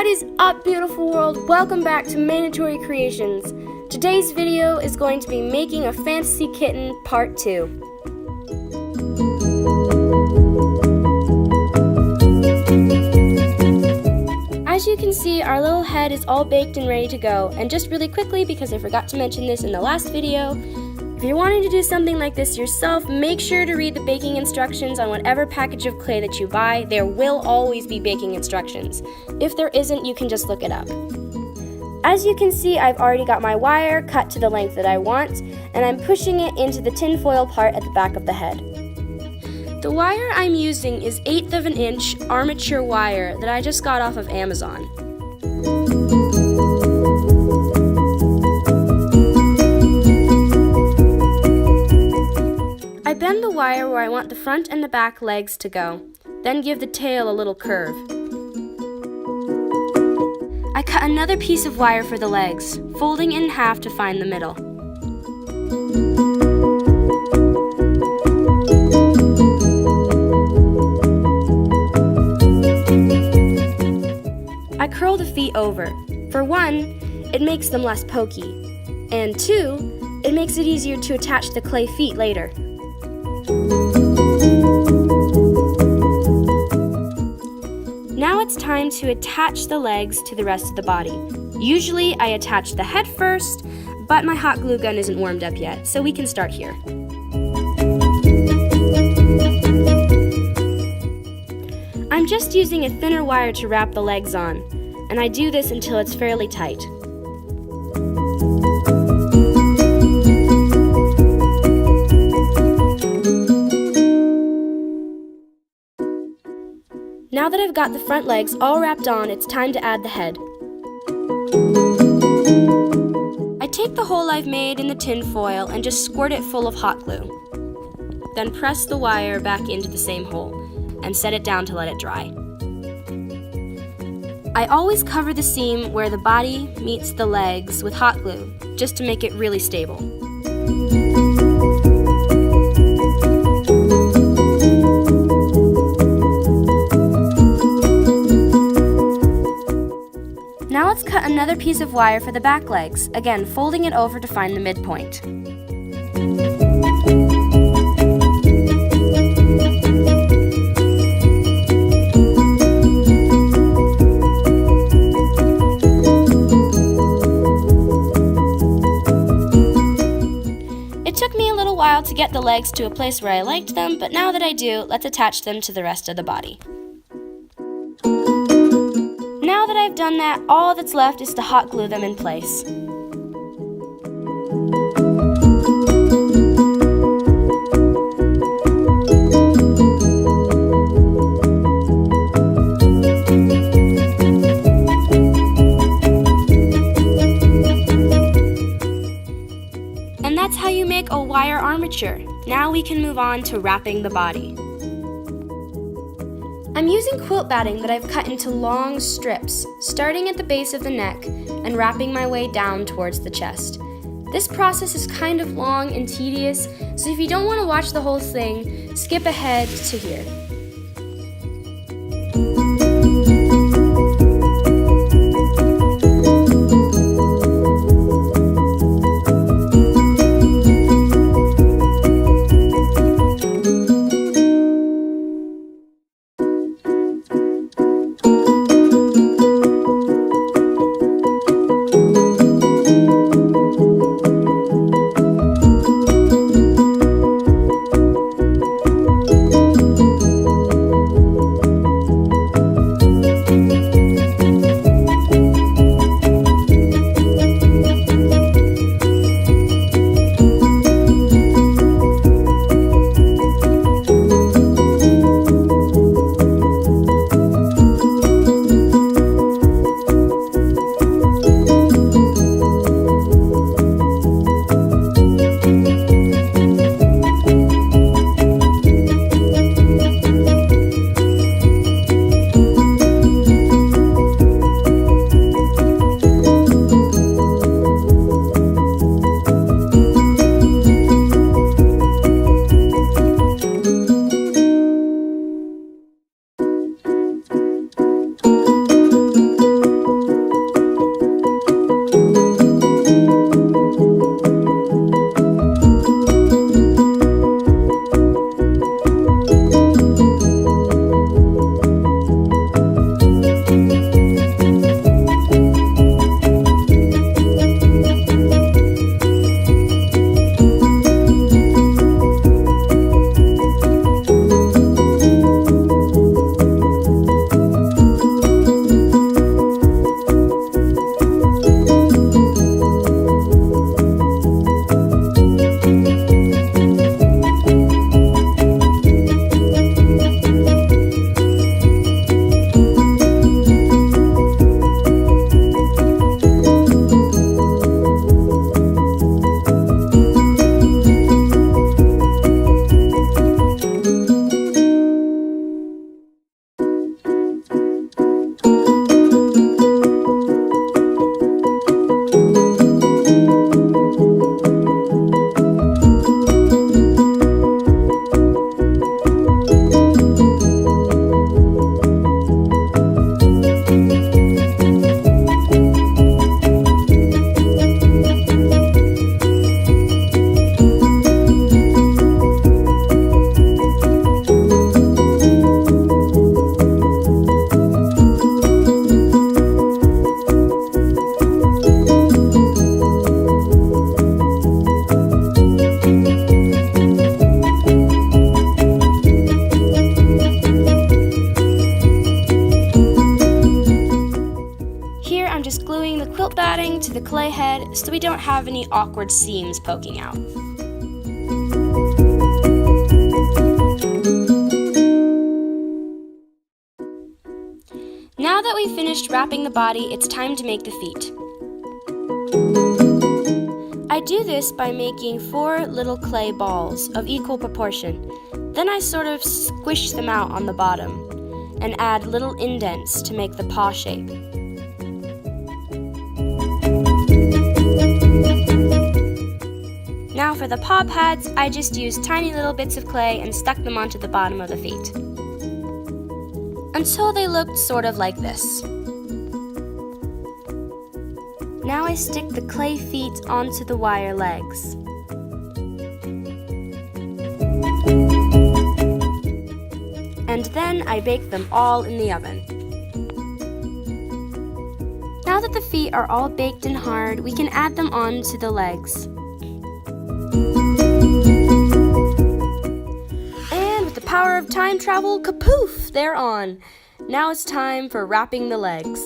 What is up, beautiful world? Welcome back to Mandatory Creations. Today's video is going to be making a fantasy kitten part 2. As you can see, our little head is all baked and ready to go. And just really quickly, because I forgot to mention this in the last video, if you're wanting to do something like this yourself, make sure to read the baking instructions on whatever package of clay that you buy. There will always be baking instructions. If there isn't, you can just look it up. As you can see, I've already got my wire cut to the length that I want, and I'm pushing it into the tinfoil part at the back of the head. The wire I'm using is 1/8 of an inch armature wire that I just got off of Amazon. I bend the wire where I want the front and the back legs to go, then give the tail a little curve. I cut another piece of wire for the legs, folding it in half to find the middle. I curl the feet over. For one, it makes them less pokey, and two, it makes it easier to attach the clay feet later. Now it's time to attach the legs to the rest of the body. Usually I attach the head first, but my hot glue gun isn't warmed up yet, so we can start here. I'm just using a thinner wire to wrap the legs on, and I do this until it's fairly tight. Now that I've got the front legs all wrapped on, it's time to add the head. I take the hole I've made in the tin foil and just squirt it full of hot glue. Then press the wire back into the same hole and set it down to let it dry. I always cover the seam where the body meets the legs with hot glue, just to make it really stable. Now let's cut another piece of wire for the back legs, again folding it over to find the midpoint. It took me a little while to get the legs to a place where I liked them, but now that I do, let's attach them to the rest of the body. Now that I've done that, all that's left is to hot glue them in place. And that's how you make a wire armature. Now we can move on to wrapping the body. I'm using quilt batting that I've cut into long strips, starting at the base of the neck and wrapping my way down towards the chest. This process is kind of long and tedious, so if you don't want to watch the whole thing, skip ahead to here. to the clay head so we don't have any awkward seams poking out. Now that we've finished wrapping the body, it's time to make the feet. I do this by making 4 little clay balls of equal proportion. Then I sort of squish them out on the bottom and add little indents to make the paw shape. Now for the paw pads, I just used tiny little bits of clay and stuck them onto the bottom of the feet, until they looked sort of like this. Now I stick the clay feet onto the wire legs. And then I bake them all in the oven. Now that the feet are all baked and hard, we can add them onto the legs. And with the power of time travel, kapoof, they're on. Now it's time for wrapping the legs.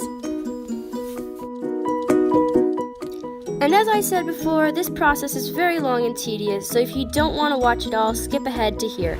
And as I said before, this process is very long and tedious, so if you don't want to watch it all, skip ahead to here.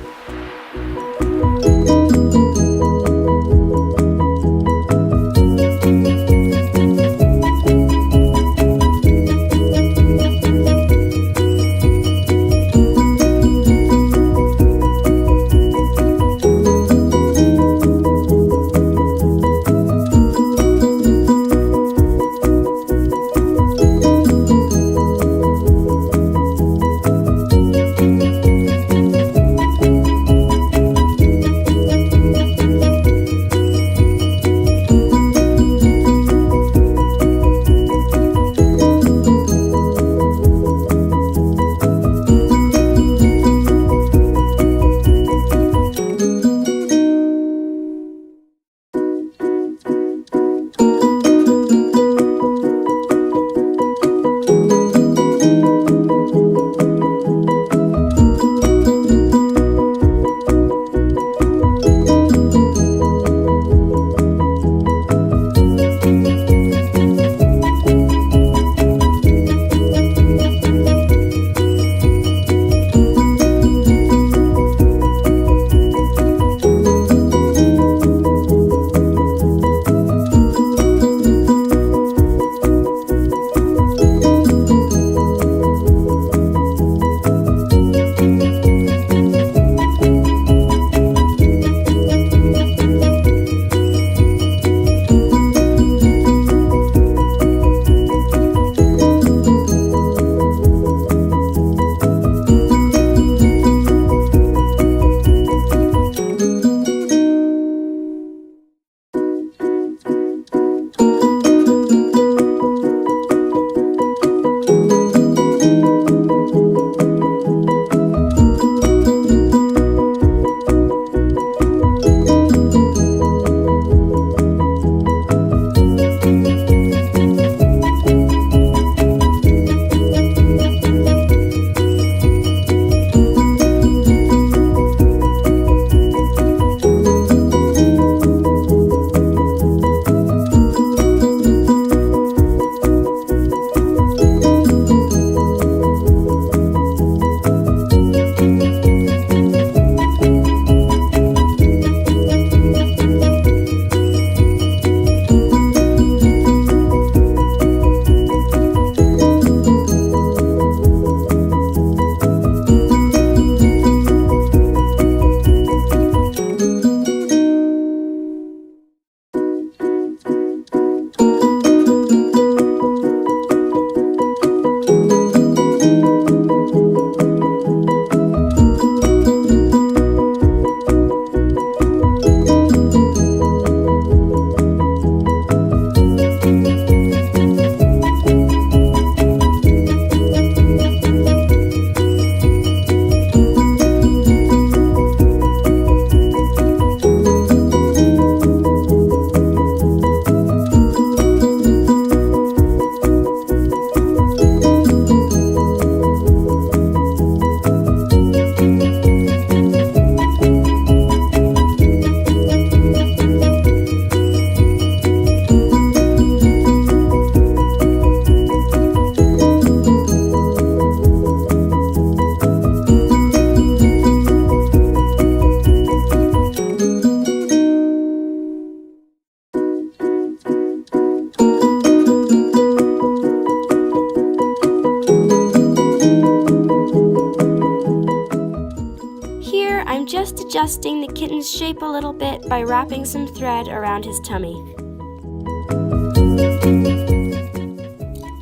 just adjusting the kitten's shape a little bit by wrapping some thread around his tummy.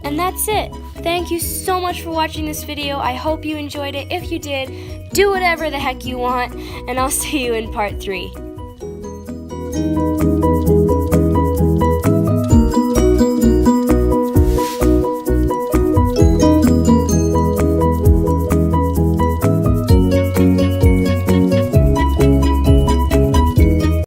And that's it. Thank you so much for watching this video. I hope you enjoyed it. If you did, do whatever the heck you want, and I'll see you in part 3.